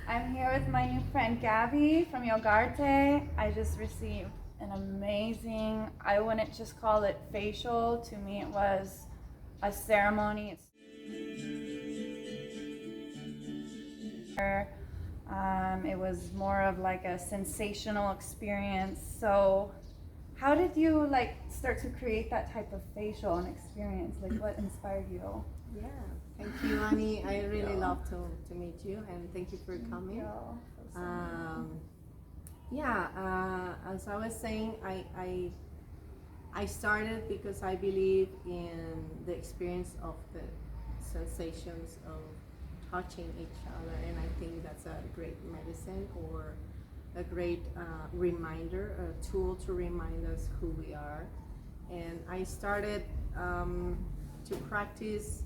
I'm here with my new friend Gaby from Yo-Garte. I just received an amazing, I wouldn't just call it facial. To me, it was a ceremony. It was more of like a sensational experience. So, how did you like start to create that type of facial and experience? Like, what inspired you? Yeah, thank you, Annie. I really love to meet you, and thank you for coming. Um, as I was saying, I started because I believe in the experience of the sensations of touching each other, and I think that's a great medicine or a great reminder, a tool to remind us who we are. And I started to practice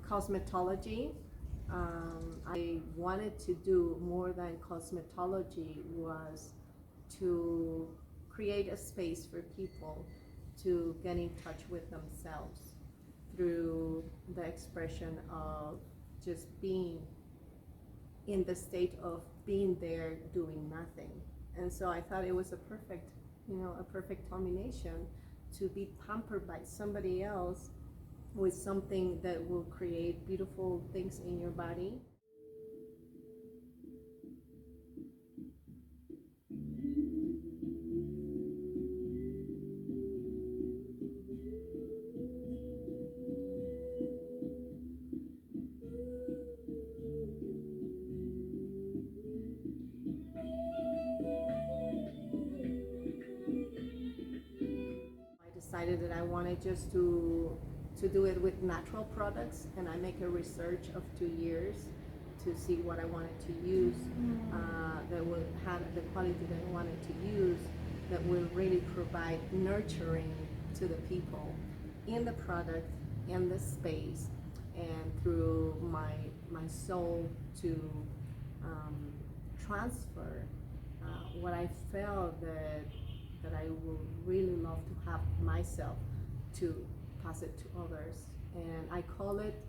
cosmetology. I wanted to do more than cosmetology, was to create a space for people to get in touch with themselves through the expression of just being in the state of being there doing nothing. And so I thought it was a perfect combination to be pampered by somebody else with something that will create beautiful things in your body. I decided that I wanted just to do it with natural products, and I make a research of 2 years to see what I wanted to use that will have the quality that I wanted to use, that will really provide nurturing to the people in the product, in the space, and through my soul to transfer what I felt that I would really love to have myself, to pass it to others. And I call it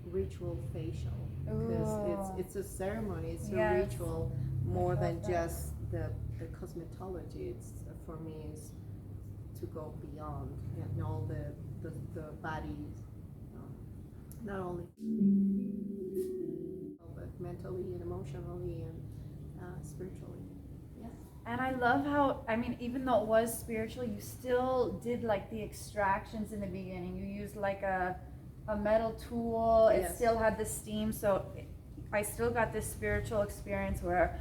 ritual facial, because it's a ceremony, it's a ritual more than just the cosmetology. It's, for me, is to go beyond and all the body, not only but mentally and emotionally and spiritually. Yes. And I love how, I mean, even though it was spiritual, you still did like the extractions in the beginning. You used like a metal tool. It still had the steam. So I still got this spiritual experience where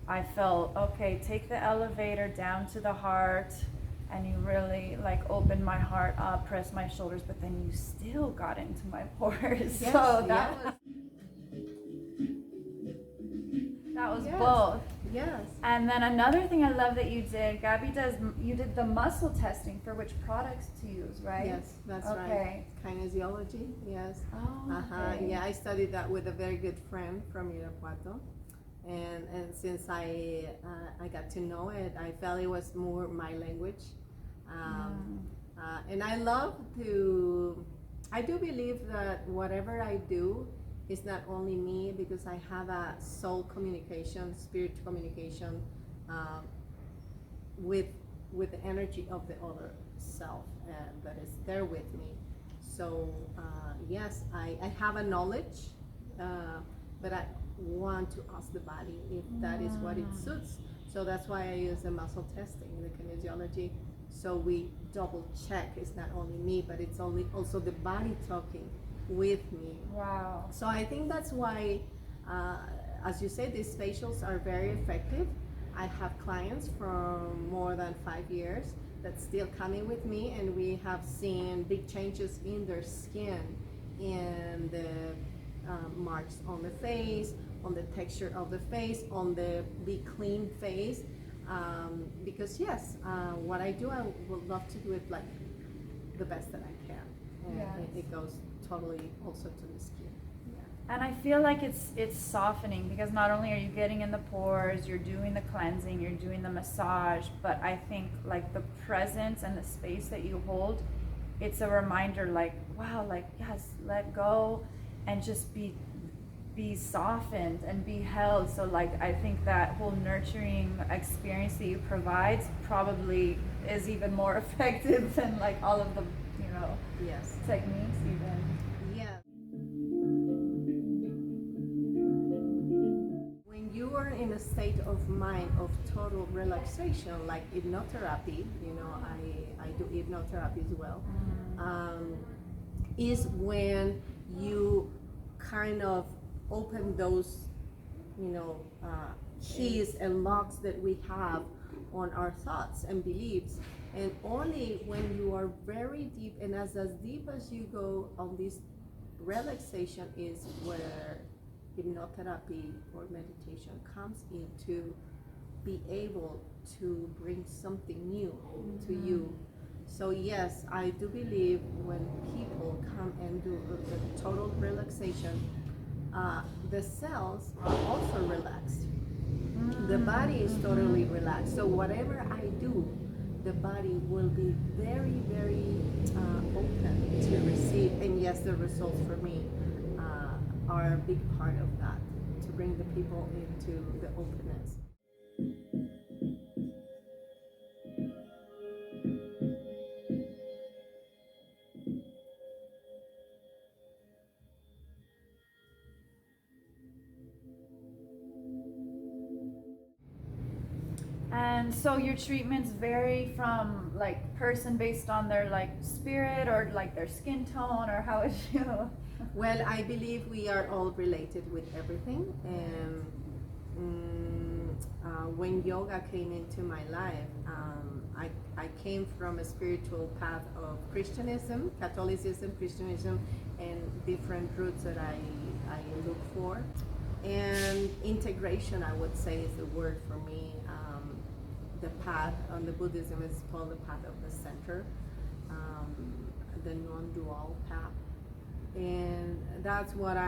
I felt, okay, take the elevator down to the heart, and you really like opened my heart up, pressed my shoulders, but then you still got into my pores. Yes, So that was both. Yes. And then another thing I love that you did, Gaby you did the muscle testing for which products to use, right? Yes, that's right. Kinesiology, yes. Oh, okay. Yeah, I studied that with a very good friend from Irapuato. And since I got to know it, I felt it was more my language. And I do believe that whatever I do is not only me, because I have a soul communication, spirit communication with the energy of the other self that is there with me. So yes, I have a knowledge, but I want to ask the body if that is what it suits. So that's why I use the muscle testing, the kinesiology. So we double check. It's not only me, but it's also the body talking with me. Wow. So I think that's why, as you say, these facials are very effective. I have clients from more than 5 years that's still coming with me, and we have seen big changes in their skin, in the marks on the face, on the texture of the face, on the be clean face. Because yes, what I do, I would love to do it like the best that I can, and it goes totally also to the skin. And I feel like it's softening, because not only are you getting in the pores, you're doing the cleansing, you're doing the massage, but I think like the presence and the space that you hold, it's a reminder like, wow, like yes, let go and just be be softened and be held. So like I think that whole nurturing experience that you provide probably is even more effective than like all of the, you know, Yes. techniques even. Yeah. When you are in a state of mind of total relaxation, like hypnotherapy, you know, I do hypnotherapy as well, is when you kind of open those, you know, keys and locks that we have on our thoughts and beliefs. And only when you are very deep, and as deep as you go on this relaxation is where hypnotherapy or meditation comes in to be able to bring something new to you. So yes, I do believe when people come and do a total relaxation, the cells are also relaxed. The body is totally relaxed. So whatever I do, the body will be very, very open to receive. And yes, the results for me are a big part of that, to bring the people into the openness. And so your treatments vary from like person based on their like spirit or like their skin tone, or how is you? Well, I believe we are all related with everything. And when yoga came into my life, I came from a spiritual path of Christianism, Catholicism, Christianism, and different roots that I look for. And integration, I would say, is the word for me. The path on the Buddhism is called the path of the center, the non-dual path. And that's what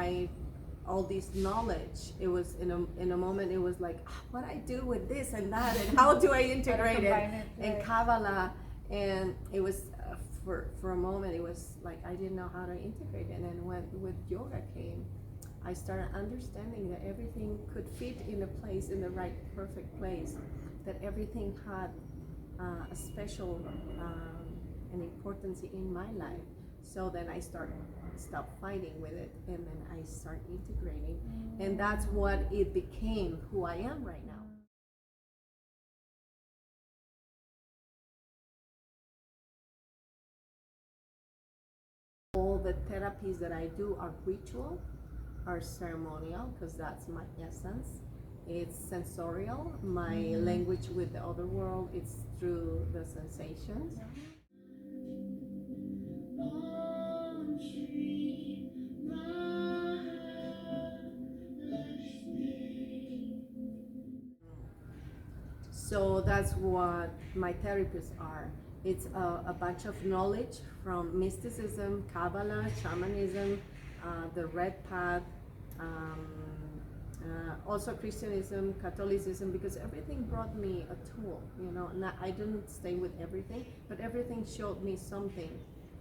all this knowledge, it was in a moment, it was like, what I do with this and that, and how do I integrate it? And Kabbalah, and it was, for a moment, it was like, I didn't know how to integrate it. And then when with yoga came, I started understanding that everything could fit in a place, in the right, perfect place, that everything had a special an importance in my life. So then I stopped fighting with it, and then I start integrating, and that's what it became, who I am right now. All the therapies that I do are ritual, are ceremonial, because that's my essence. It's sensorial. My language with the other world is through the sensations. So that's what my therapists are. It's a bunch of knowledge from mysticism, Kabbalah, shamanism, the Red Path, also Christianism, Catholicism, because everything brought me a tool, you know. I didn't stay with everything, but everything showed me something,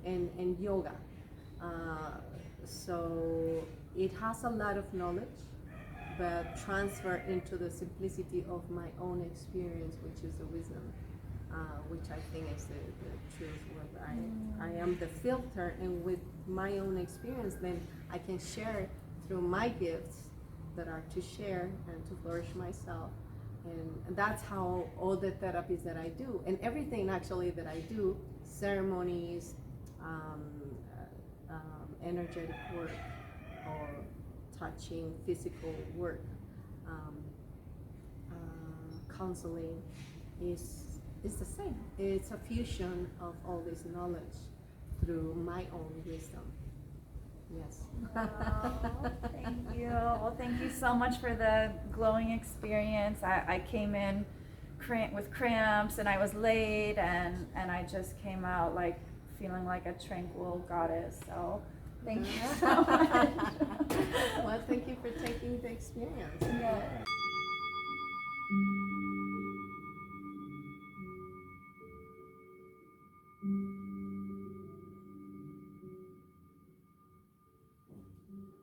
and yoga. So it has a lot of knowledge, but transfer into the simplicity of my own experience, which is the wisdom, which I think is the truth. What I am the filter, and with my own experience, then I can share through my gifts that are to share and to flourish myself. And that's how all the therapies that I do, and everything actually that I do, ceremonies, energetic work, or touching, physical work, counseling, is the same. It's a fusion of all this knowledge through my own wisdom. Yes. Wow, thank you. Well, thank you so much for the glowing experience. I came in with cramps, and I was late, and I just came out like feeling like a tranquil goddess. So thank you so much. Well, thank you for taking the experience. Yeah.